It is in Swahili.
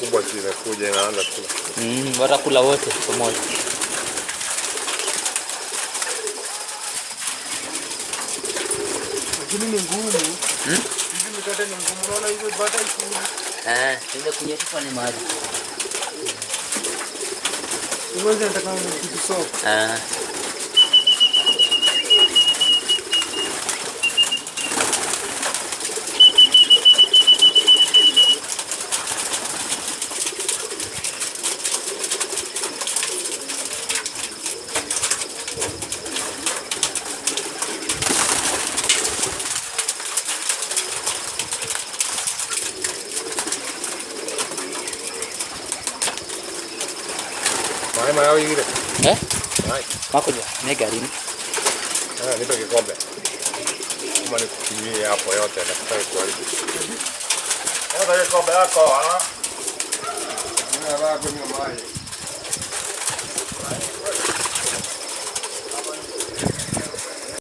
kubwa kimekuja inaanza kula. Watakula wote pamoja. Lakini ni ngumu. Hizi mikate ni ngumu, unaona hizo bata hizi. Ndio kunyetifa ni maji. Uweze nataka kitu soft. Mayao ingine. Makuja, ni gari. Nipe kikombe. Kama nikutumie hapo yote na kitaka kuharibu. Hata kikombe yako, Nina raha kunywa maji.